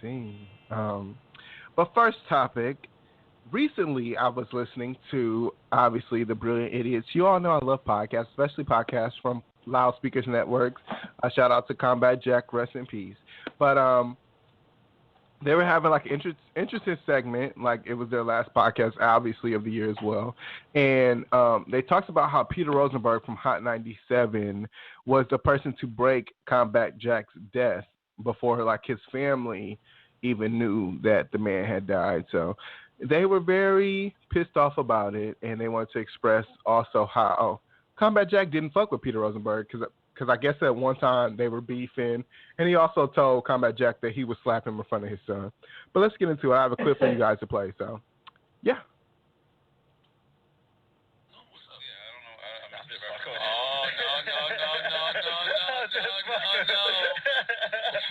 indeed. But first topic. Recently, I was listening to, obviously, The Brilliant Idiots. You all know I love podcasts, especially podcasts from Loudspeakers Networks. Shout out to Combat Jack, rest in peace. But they were having like an interesting segment, like it was their last podcast, obviously, of the year as well. And they talked about how Peter Rosenberg from Hot 97 was the person to break Combat Jack's death before like his family even knew that the man had died. So they were very pissed off about it, and they wanted to express also how Combat Jack didn't fuck with Peter Rosenberg because I guess at one time they were beefing, and he also told Combat Jack that he would slap him in front of his son. But let's get into it. I have a clip for you guys to play, so yeah.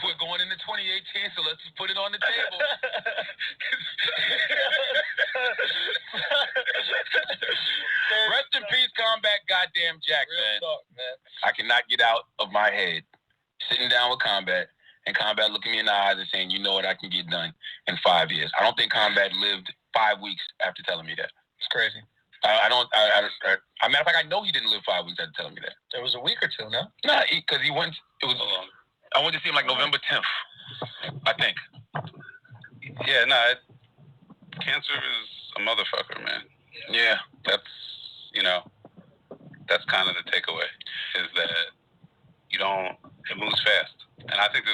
We're going into 2018, so let's just put it on the table. Rest in peace, Combat goddamn Jack, man. I cannot get out of my head sitting down with Combat and Combat looking me in the eyes and saying, you know what, I can get done in 5 years. I don't think Combat lived 5 weeks after telling me that. It's crazy. I matter of fact, I know he didn't live 5 weeks after telling me that. There was a week or two, no? Nah, because he went, I went to see him like November 10th, I think. Yeah, cancer is a motherfucker, man. Yeah. That's kind of the takeaway, is that it moves fast. And I think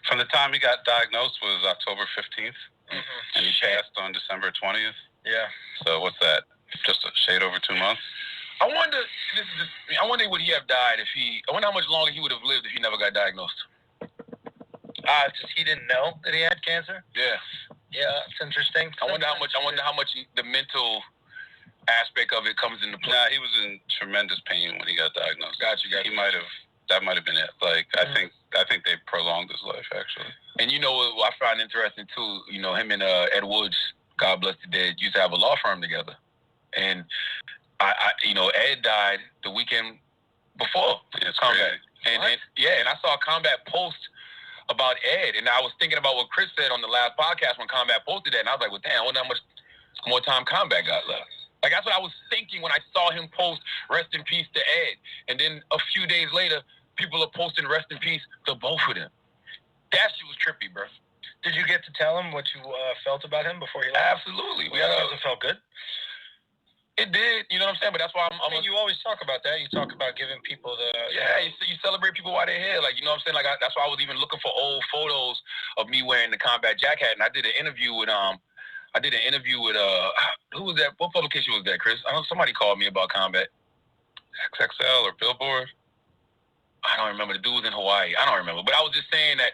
from the time he got diagnosed was October 15th, and he passed on December 20th. Yeah. So what's that? Just a shade over 2 months? I wonder would he have died I wonder how much longer he would have lived if he never got diagnosed. Just he didn't know that he had cancer? Yeah. Yeah, it's interesting. I wonder how much the mental aspect of it comes into play. Nah, he was in tremendous pain when he got diagnosed. Gotcha. That might have been it. Like, I think they prolonged his life, actually. And you know what I find interesting too, him and Ed Woods, God bless the dead, used to have a law firm together. And Ed died the weekend before Combat. And I saw Combat post about Ed, and I was thinking about what Chris said on the last podcast when Combat posted that, and I was like, well, damn, I wonder how much more time Combat got left. Like, that's what I was thinking when I saw him post rest in peace to Ed. And then a few days later, people are posting rest in peace to both of them. That shit was trippy, bro. Did you get to tell him what you felt about him before he left? Absolutely. It felt good? It did, you know what I'm saying? But that's why you always talk about that. You talk about giving people you celebrate people while they're here. Like, you know what I'm saying? Like, that's why I was even looking for old photos of me wearing the Combat Jack hat. And I did an interview with, who was that? What publication was that, Chris? I know somebody called me about Combat. XXL or Billboard? I don't remember. The dude was in Hawaii. I don't remember. But I was just saying that,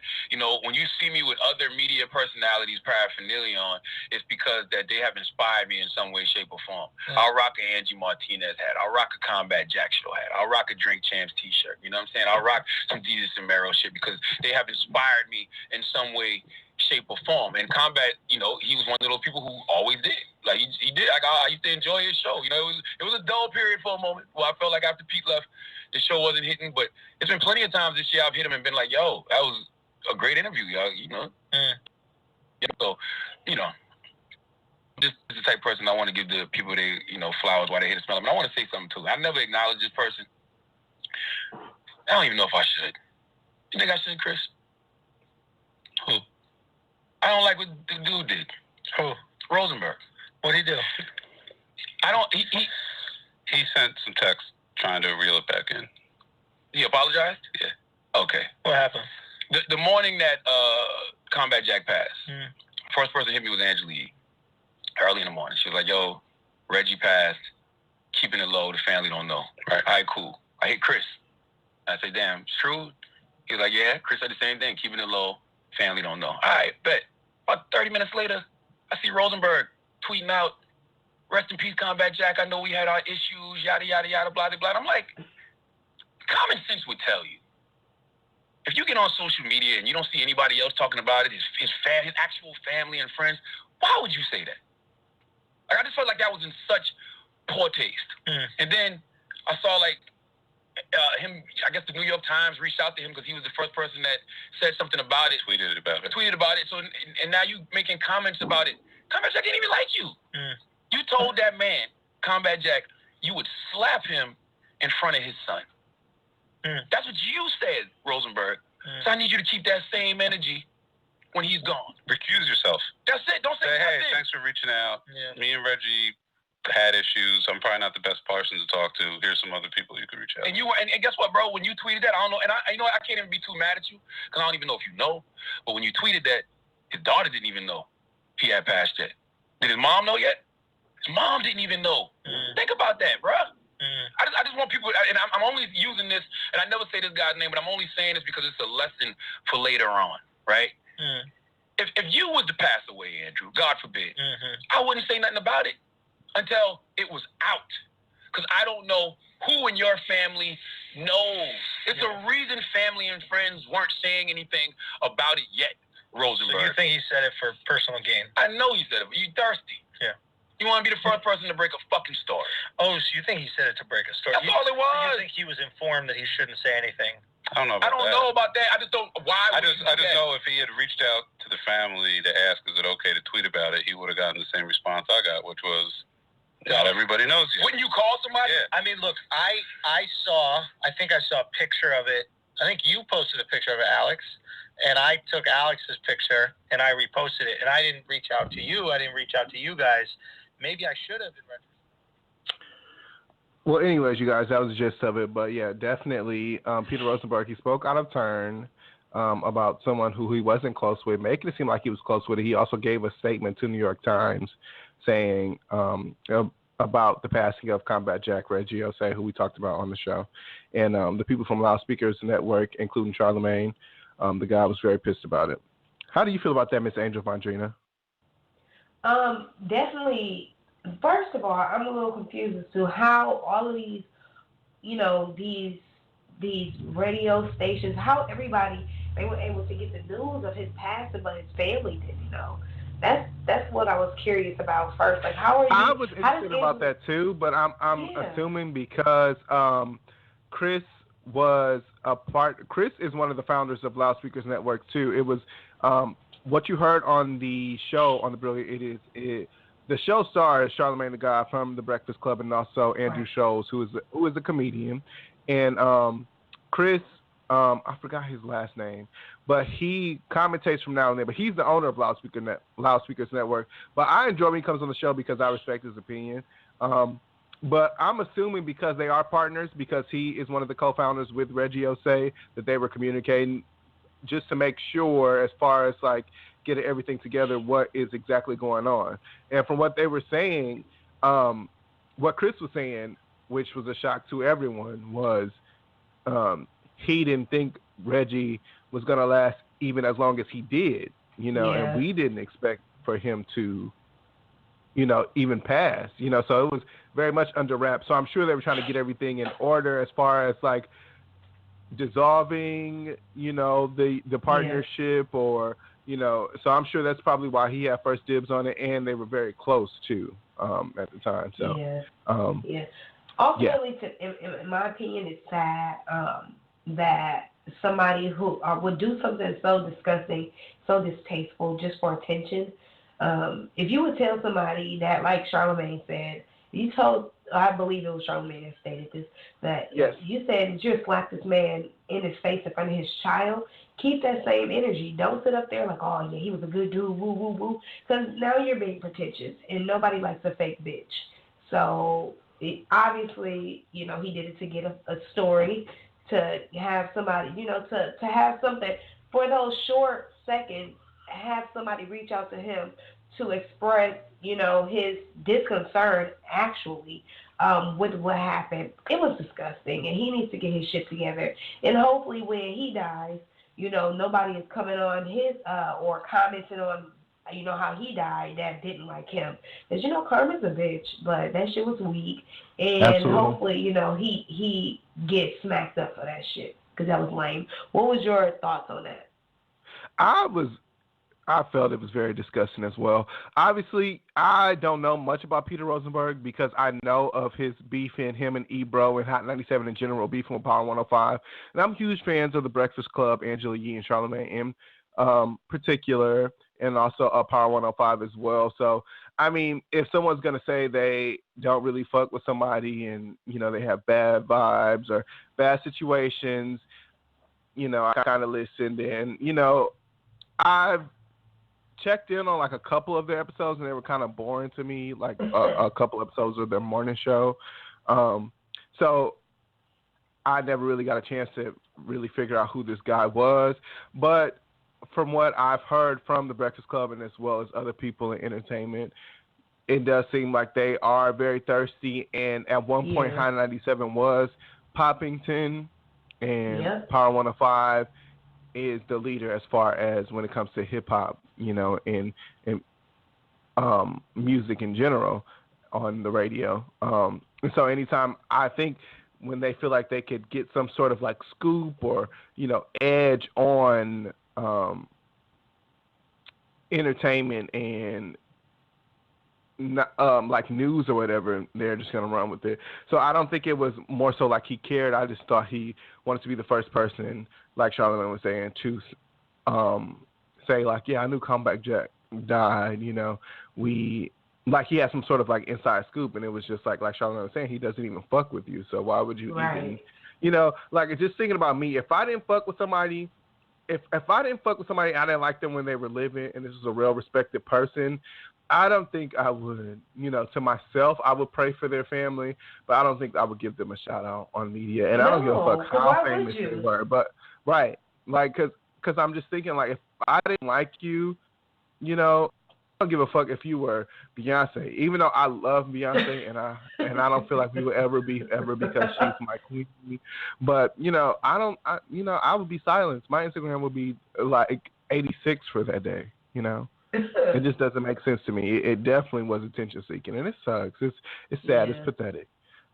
when you see me with other media personalities paraphernalia on, it's because that they have inspired me in some way, shape, or form. Mm-hmm. I'll rock an Angie Martinez hat. I'll rock a Combat Jack Show hat. I'll rock a Drink Champs t-shirt. You know what I'm saying? I'll rock some Jesus and Mero shit because they have inspired me in some way, shape, or form. And Combat, he was one of those people who always did. Like, he did. Like, I used to enjoy his show. It was a dull period for a moment where I felt like after Pete left, the show wasn't hitting, but it's been plenty of times this year I've hit him and been like, yo, that was a great interview, y'all, So, this is the type of person I want to give the people they, flowers while they hit the smell. But I want to say something too. I never acknowledged this person. I don't even know if I should. You think I should, Chris? Who? I don't like what the dude did. Who? Rosenberg. What'd he do? He sent some text trying to reel it back in. He apologized? Yeah. Okay. What happened? The morning that Combat Jack passed, first person hit me was Angelique. Early in the morning. She was like, yo, Reggie passed, keeping it low, the family don't know. Right. All right, cool. I hit Chris. I said, damn, it's true? He was like, yeah, Chris said the same thing, keeping it low, family don't know. All right, bet. About 30 minutes later, I see Rosenberg tweeting out, rest in peace, Combat Jack. I know we had our issues, yada, yada, yada, blah, blah, blah. And I'm like, common sense would tell you, if you get on social media and you don't see anybody else talking about it, his actual family and friends, why would you say that? Like, I just felt like that was in such poor taste. And then I saw, like, I guess the New York Times reached out to him because he was the first person that said something about it. Tweeted about it. So, and now you making comments about it. Combat Jack didn't even like you. You told that man, Combat Jack, you would slap him in front of his son. That's what you said, Rosenberg. So I need you to keep that same energy when he's gone. Recuse yourself. That's it. Don't say hey, thanks for reaching out. Yeah. Me and Reggie had issues. I'm probably not the best person to talk to. Here's some other people you could reach out. And guess what, bro? When you tweeted that, I don't know, and I can't even be too mad at you because I don't even know if you know. But when you tweeted that, his daughter didn't even know he had passed yet. Did his mom know yet? His mom didn't even know. Think about that, bro. I just want people, and I'm only using this, and I never say this guy's name, but I'm only saying this because it's a lesson for later on, right? If you was to pass away, Andrew, God forbid, I wouldn't say nothing about it until it was out. Because I don't know who in your family knows. It's a reason family and friends weren't saying anything about it yet, Rosenberg. So you think he said it for personal gain? I know he said it, but you thirsty. Yeah. You want to be the first person to break a fucking story. Oh, so you think he said it to break a story? That's all it was. So you think he was informed that he shouldn't say anything? I don't know about that. I don't know about that. I just don't. Why? I just know if he had reached out to the family to ask, is it okay to tweet about it, he would have gotten the same response I got, which was, not everybody knows yet. Wouldn't you call somebody? Yeah. I mean, look, I think I saw a picture of it. I think you posted a picture of it, Alex, and I took Alex's picture and I reposted it, and I didn't reach out to you. I didn't reach out to you guys. Maybe I should have in retrospect. Well, anyways, you guys, that was the gist of it. But, yeah, definitely Peter Rosenberg, he spoke out of turn about someone who he wasn't close with, making it seem like he was close with it. He also gave a statement to New York Times saying about the passing of Combat Jack Reggie Osei, who we talked about on the show. And the people from Loudspeakers Network, including Charlemagne, the guy was very pissed about it. How do you feel about that, Miss Angel Vondrina? Definitely. First of all, I'm a little confused as to how all of these, these radio stations, how everybody, they were able to get the news of his passing, but his family didn't know. That's what I was curious about first. Like, how are you? I was interested about that too, but I'm assuming because Chris was a part. Chris is one of the founders of Loudspeakers Network too. It was what you heard on the show on the Brilliant Idiots. The show stars Charlamagne the Guy from The Breakfast Club and also Andrew Scholes, who is a comedian, and Chris. I forgot his last name, but he commentates from now and then. But he's the owner of Loudspeakers Network. But I enjoy when he comes on the show because I respect his opinion. But I'm assuming because they are partners, because he is one of the co-founders with Reggie Osei, that they were communicating just to make sure, as far as like getting everything together, what is exactly going on. And from what they were saying, what Chris was saying, which was a shock to everyone, was he didn't think Reggie was going to last even as long as he did, and we didn't expect for him to, even pass, so it was very much under wraps. So I'm sure they were trying to get everything in order as far as like dissolving, the partnership or, so I'm sure that's probably why he had first dibs on it, and they were very close too at the time. So, Ultimately, in my opinion, it's sad that somebody who would do something so disgusting, so distasteful, just for attention. If you would tell somebody that, like Charlemagne said, I believe it was Charlemagne that stated this, that you said that you slapped this man in his face in front of his child. Keep that same energy. Don't sit up there like, oh, yeah, he was a good dude, woo, woo, woo. Because now you're being pretentious, and nobody likes a fake bitch. So, obviously, he did it to get a story, to have somebody, to have something for those short seconds, have somebody reach out to him to express, his disconcern actually with what happened. It was disgusting, and he needs to get his shit together. And hopefully when he dies, nobody is coming on his or commenting on, how he died that didn't like him. Because, karma's a bitch, but that shit was weak. And Absolutely. Hopefully, he gets smacked up for that shit because that was lame. What was your thoughts on that? I was I felt it was very disgusting as well. Obviously, I don't know much about Peter Rosenberg because I know of his beefing, him and Ebro and Hot 97 in general, beefing with Power 105. And I'm huge fans of The Breakfast Club, Angela Yee and Charlamagne in particular, and also Power 105 as well. So, I mean, if someone's going to say they don't really fuck with somebody and, you know, they have bad vibes or bad situations, you know, I kind of listened and, you know, I've checked in on like a couple of their episodes and they were kind of boring to me, like a couple episodes of their morning show. So I never really got a chance to really figure out who this guy was. But from what I've heard from the Breakfast Club and as well as other people in entertainment, it does seem like they are very thirsty. And at one point, High 97 was Poppington, and Power 105 is the leader as far as when it comes to hip hop, you know, and music in general on the radio. And so anytime I think when they feel like they could get some sort of like scoop or, you know, edge on entertainment and like news or whatever, they're just gonna run with it. So I don't think it was more so like he cared. I just thought he wanted to be the first person, like Charlamagne was saying, to say like, yeah, I knew Comeback Jack died. You know, he had some sort of like inside scoop, and it was just like Charlamagne was saying, he doesn't even fuck with you. So why would you even, you know, like just thinking about me, if I didn't fuck with somebody. If I didn't fuck with somebody, I didn't like them when they were living, and this was a real respected person, I don't think I would, you know, to myself, I would pray for their family, but I don't think I would give them a shout out on media. And I don't give a fuck how famous they were. But, right, like, because I'm just thinking, like, if I didn't like you, you know, I don't give a fuck if you were Beyonce, even though I love Beyonce and I don't feel like we would ever because she's my queen. But, you know, I would be silenced. My Instagram would be like 86 for that day, you know. It just doesn't make sense to me. It definitely was attention seeking, and it sucks. It's sad. It's pathetic.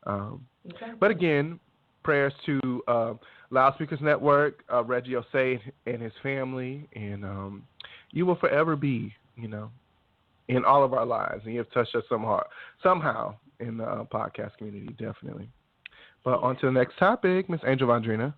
But again, prayers to Loudspeakers Network, Reggie Osei and his family, and you will forever be, you know, in all of our lives, and you have touched us somehow in the podcast community, definitely. But on to the next topic, Miss Angel Vondrina.